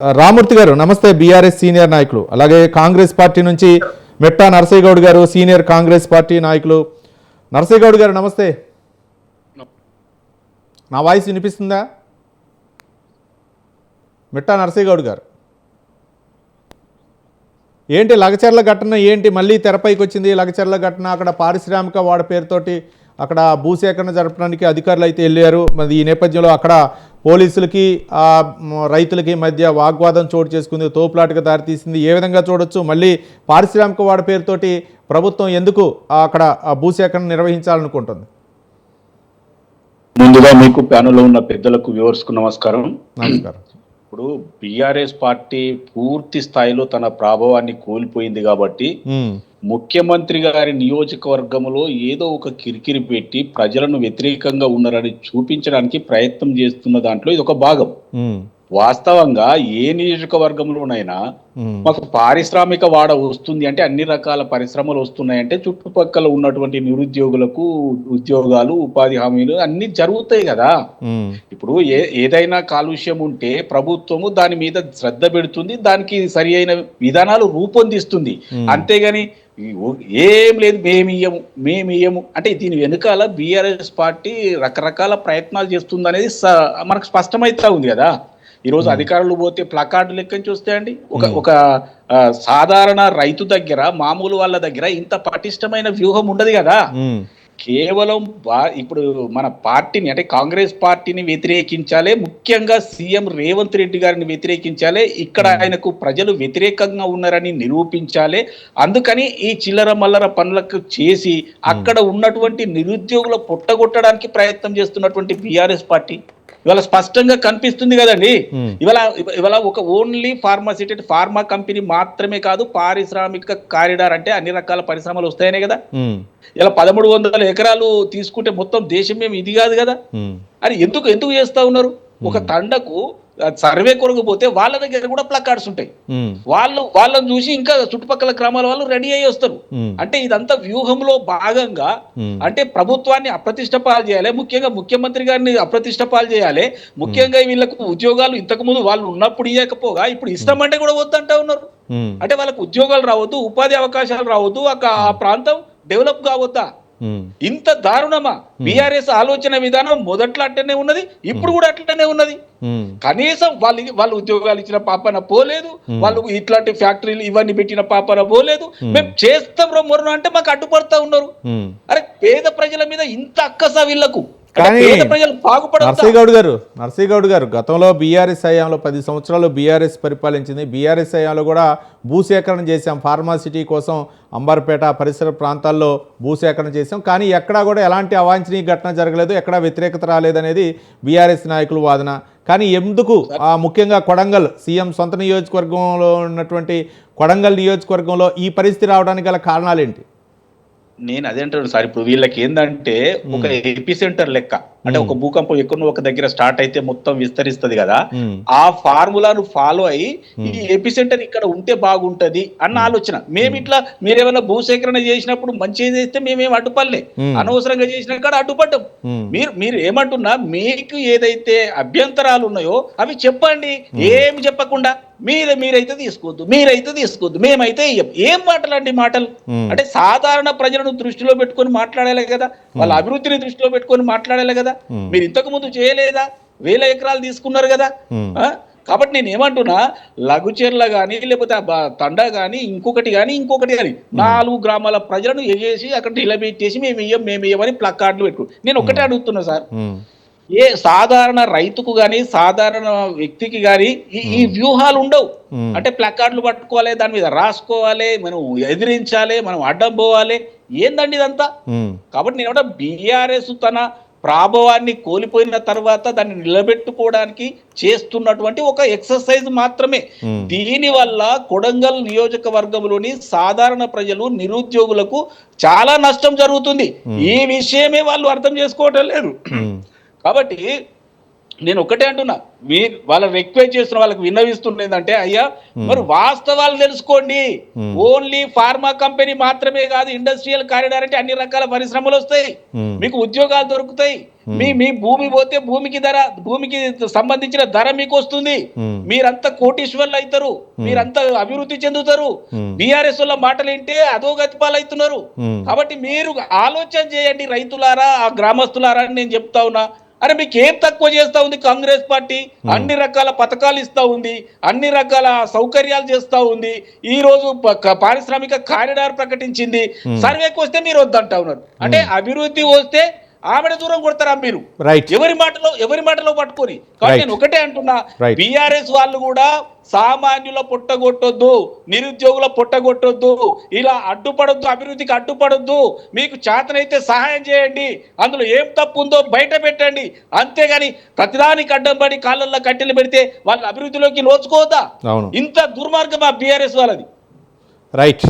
రామూర్తి గారు నమస్తే. BRS senior నాయకులు, అలాగే కాంగ్రెస్ పార్టీ నుంచి మెట్టా నరసయ్య గౌడ్ గారు సీనియర్ కాంగ్రెస్ పార్టీ నాయకులు. నరసయ్య గౌడ్ గారు నమస్తే. నా వాయిస్ వినిపిస్తుందా? మెట్టా నరసయ్య గౌడ్ గారు ఏంటి లగచర్ల ఘటన ఏంటి మళ్ళీ తెరపైకి వచ్చింది? లగచర్ల ఘటన అక్కడ పారిశ్రామిక వాడ పేరుతోటి అక్కడ భూసేకరణ జరపడానికి అధికారులు అయితే వెళ్ళారు. మరి ఈ నేపథ్యంలో అక్కడ పోలీసులకి రైతులకి మధ్య వాగ్వాదం చోటు చేసుకుంది, తోపులాటకు దారితీసింది. ఏ విధంగా చూడొచ్చు? మళ్ళీ పారిశ్రామిక వాడ పేరుతోటి ప్రభుత్వం ఎందుకు అక్కడ భూసేకరణ నిర్వహించాలనుకుంటుంది? ముందుగా మీకు ప్యానెల్లో ఉన్న పెద్దలకు వ్యూవర్స్కు నమస్కారం. నమస్కారం. ఇప్పుడు బీఆర్ఎస్ పార్టీ పూర్తి స్థాయిలో తన ప్రభావాన్ని కోల్పోయింది కాబట్టి ముఖ్యమంత్రి గారి నియోజకవర్గంలో ఏదో ఒక కిరికిరి పెట్టి ప్రజలను వ్యతిరేకంగా ఉన్నారని చూపించడానికి ప్రయత్నం చేస్తున్న దాంట్లో ఇది ఒక భాగం. వాస్తవంగా ఏ నియోజకవర్గంలోనైనా మాకు పారిశ్రామిక వాడ వస్తుంది అంటే అన్ని రకాల పరిశ్రమలు వస్తున్నాయంటే చుట్టుపక్కల ఉన్నటువంటి నిరుద్యోగులకు ఉద్యోగాలు, ఉపాధి హామీలు అన్ని జరుగుతాయి కదా. ఇప్పుడు ఏదైనా కాలుష్యం ఉంటే ప్రభుత్వము దాని మీద శ్రద్ధ పెడుతుంది, దానికి సరి అయిన విధానాలు రూపొందిస్తుంది. అంతేగాని ఏం లేదు మేమియ్యము అంటే దీని వెనుకాల బీఆర్ఎస్ పార్టీ రకరకాల ప్రయత్నాలు చేస్తుంది అనేది మనకు స్పష్టమైతా ఉంది కదా. ఈరోజు అధికారులు పోతే ప్లకార్డు లెక్కని చూస్తాయండి. ఒక సాధారణ రైతు దగ్గర, మామూలు వాళ్ళ దగ్గర ఇంత పటిష్టమైన వ్యూహం ఉండదు కదా. కేవలం ఇప్పుడు మన పార్టీని అంటే కాంగ్రెస్ పార్టీని వ్యతిరేకించాలి, ముఖ్యంగా సీఎం రేవంత్ రెడ్డి గారిని వ్యతిరేకించాలి. ఇక్కడ ఆయనకు ప్రజలు వ్యతిరేకంగా ఉన్నారని నిరూపించాలి. అందుకని ఈ చిల్లర మల్లర పనులకు చేసి అక్కడ ఉన్నటువంటి నిరుద్యోగుల పొట్టగొట్టడానికి ప్రయత్నం చేస్తున్నటువంటి బీఆర్ఎస్ పార్టీ ఇవాళ స్పష్టంగా కనిపిస్తుంది కదండి. ఇవాళ ఒక ఓన్లీ ఫార్మా కంపెనీ మాత్రమే కాదు, పారిశ్రామిక కారిడార్ అంటే అన్ని రకాల పరిశ్రమలు వస్తాయనే కదా. ఇలా 1300 ఎకరాలు తీసుకుంటే మొత్తం దేశం ఏమి ఇది కాదు కదా. అని ఎందుకు చేస్తా ఉన్నారు? ఒక తండకు సర్వే కొరకు పోతే వాళ్ళ దగ్గర కూడా ప్లకార్డ్స్ ఉంటాయి. వాళ్ళని చూసి ఇంకా చుట్టుపక్కల గ్రామాల వాళ్ళు రెడీ అయ్యి వస్తారు. అంటే ఇదంతా వ్యూహంలో భాగంగా అంటే ప్రభుత్వాన్ని అప్రతిష్టపాలు చేయాలి, ముఖ్యంగా ముఖ్యమంత్రి గారిని అప్రతిష్టపాలు చేయాలి. ముఖ్యంగా వీళ్ళకు ఉద్యోగాలు ఇంతకు ముందు వాళ్ళు ఉన్నప్పుడు ఇవ్వకపోగా ఇప్పుడు ఇస్తామంటే కూడా వద్దంటా ఉన్నారు. అంటే వాళ్ళకు ఉద్యోగాలు రావద్దు, ఉపాధి అవకాశాలు రావద్దు, ఆ ప్రాంతం డెవలప్ కావద్దా? ఇంత దారుణమా? బీఆర్ఎస్ ఆలోచన విధానం మొదట్లో అట్లనే ఉన్నది, ఇప్పుడు కూడా అట్లనే ఉన్నది. కనీసం వాళ్ళు ఉద్యోగాలు ఇచ్చిన పాపన పోలేదు, వాళ్ళు ఇట్లాంటి ఫ్యాక్టరీలు ఇవన్నీ పెట్టిన పాపన పోలేదు. మేము చేస్తాం మొన్న అంటే మాకు అడ్డుపడతా ఉన్నారు. అరే పేద ప్రజల మీద ఇంత అక్కస వీళ్లకు. కానీ నరసయ్య గౌడ్ గారు గతంలో బీఆర్ఎస్ హయాంలో 10 సంవత్సరాలు బీఆర్ఎస్ పరిపాలించింది. బీఆర్ఎస్ హయాంలో కూడా భూసేకరణ చేశాం, ఫార్మాసిటీ కోసం అంబర్పేట పరిసర ప్రాంతాల్లో భూసేకరణ చేశాం. కానీ ఎక్కడా కూడా ఎలాంటి అవాంఛనీయ ఘటన జరగలేదు, ఎక్కడా వ్యతిరేకత రాలేదనేది బీఆర్ఎస్ నాయకుల వాదన. కానీ ఎందుకు ముఖ్యంగా కొడంగల్ సీఎం సొంత నియోజకవర్గంలో ఉన్నటువంటి కొడంగల్ నియోజకవర్గంలో ఈ పరిస్థితి రావడానికి గల కారణాలు ఏంటి? నేను అదే అంటాను సార్. ఇప్పుడు వీళ్ళకి ఏంటంటే ఒక ఎపిసెంటర్ లెక్క, అంటే ఒక భూకంపం ఎక్కడో ఒక దగ్గర స్టార్ట్ అయితే మొత్తం విస్తరిస్తుంది కదా. ఆ ఫార్ములాను ఫాలో అయ్యి ఈ ఎపిసెంటర్ ఇక్కడ ఉంటే బాగుంటది అన్న ఆలోచన. మేము ఇట్లా మీరేమైనా భూసేకరణ చేసినప్పుడు మంచిగా చేస్తే మేమేం అడ్డుపడలే, అనవసరంగా చేసిన కాడ అడ్డుపడ్డాం. మీరు ఏమంటున్నా మీకు ఏదైతే అభ్యంతరాలు ఉన్నాయో అవి చెప్పండి, ఏమి చెప్పకుండా మీరైతే తీసుకోవద్దు మేమైతే ఏం మాటలండి మాటలు. అంటే సాధారణ ప్రజలను దృష్టిలో పెట్టుకొని మాట్లాడాలి కదా, వాళ్ళ అభివృద్ధిని దృష్టిలో పెట్టుకొని మాట్లాడాలి కదా. మీరు ఇంతకు ముందు చేయలేదా? 1000 ఎకరాలు తీసుకున్నారు కదా. కాబట్టి నేను ఏమంటున్నా, లఘుచెర్ల కానీ లేకపోతే తండా కానీ ఇంకొకటి కానీ 4 గ్రామాల ప్రజలను ఎగేసి అక్కడ నిలబెట్టేసి మేమియ్యమని ప్లకార్డులు పెట్టుకో. నేను ఒకటే అడుగుతున్నా సార్, ఏ సాధారణ రైతుకు గాని సాధారణ వ్యక్తికి గాని ఈ వ్యూహాలు ఉండవు. అంటే ప్లకార్డులు పట్టుకోవాలి, దాని మీద రాసుకోవాలి, మనం ఎదిరించాలి, మనం అడ్డం పోవాలి, ఏందండి ఇదంతా? కాబట్టి నేను బీఆర్ఎస్ తన ప్రాభవాన్ని కోల్పోయిన తర్వాత దాన్ని నిలబెట్టుకోవడానికి చేస్తున్నటువంటి ఒక ఎక్సర్సైజ్ మాత్రమే. దీని వల్ల కొడంగల్ నియోజకవర్గంలోని సాధారణ ప్రజలు, నిరుద్యోగులకు చాలా నష్టం జరుగుతుంది. ఈ విషయమే వాళ్ళు అర్థం చేసుకోవటం లేదు. కాబట్టి నేను ఒకటే అంటున్నా, మీరు వాళ్ళ రిక్వెస్ట్ చేస్తున్న వాళ్ళకి విన్నవిస్తున్నదంటే అయ్యా మరి వాస్తవాలు తెలుసుకోండి. ఓన్లీ ఫార్మా కంపెనీ మాత్రమే కాదు, ఇండస్ట్రియల్ కారిడార్ అంటే అన్ని రకాల పరిశ్రమలు వస్తాయి, మీకు ఉద్యోగాలు దొరుకుతాయి. మీ భూమి పోతే భూమికి సంబంధించిన ధర మీకు వస్తుంది. మీరంతా కోటీశ్వర్లు అవుతారు, మీరంతా అభివృద్ధి చెందుతారు. బీఆర్ఎస్ వాళ్ళ మాటలు వింటే అదో గతిపాలు అవుతున్నారు. కాబట్టి మీరు ఆలోచన చేయండి రైతులారా, ఆ గ్రామస్తులారా అని నేను చెప్తా ఉన్నా. అరే మీకు ఏం తక్కువ చేస్తా ఉంది కాంగ్రెస్ పార్టీ? అన్ని రకాల పథకాలు ఇస్తా ఉంది, అన్ని రకాల సౌకర్యాలు చేస్తా ఉంది. ఈ రోజు పారిశ్రామిక కారిడార్ ప్రకటించింది. సర్వేకి వస్తే మీరు వద్దంటా ఉన్నారు. అంటే అభివృద్ధి వస్తే ఆమెడ దూరం కొడతారా మీరు? రైట్. ఎవరి మాటలో పట్టుకొని. కాబట్టి నేను ఒకటే అంటున్నా, బీఆర్ఎస్ వాళ్ళు కూడా సామాన్యుల పొట్టగొట్టొద్దు, నిరుద్యోగుల పొట్టగొట్టొద్దు, ఇలా అడ్డుపడొద్దు, అభివృద్ధికి అడ్డుపడొద్దు. మీకు చేతనైతే సహాయం చేయండి, అందులో ఏం తప్పు ఉందో బయట పెట్టండి. అంతేగాని ప్రతిదానికి అడ్డం పడి కాళ్ళల్లో కట్టెలు పెడితే వాళ్ళ అభివృద్ధిలోకి నోచుకోవద్దా? ఇంత దుర్మార్గం ఆ బీఆర్ఎస్ వాళ్ళది. రైట్.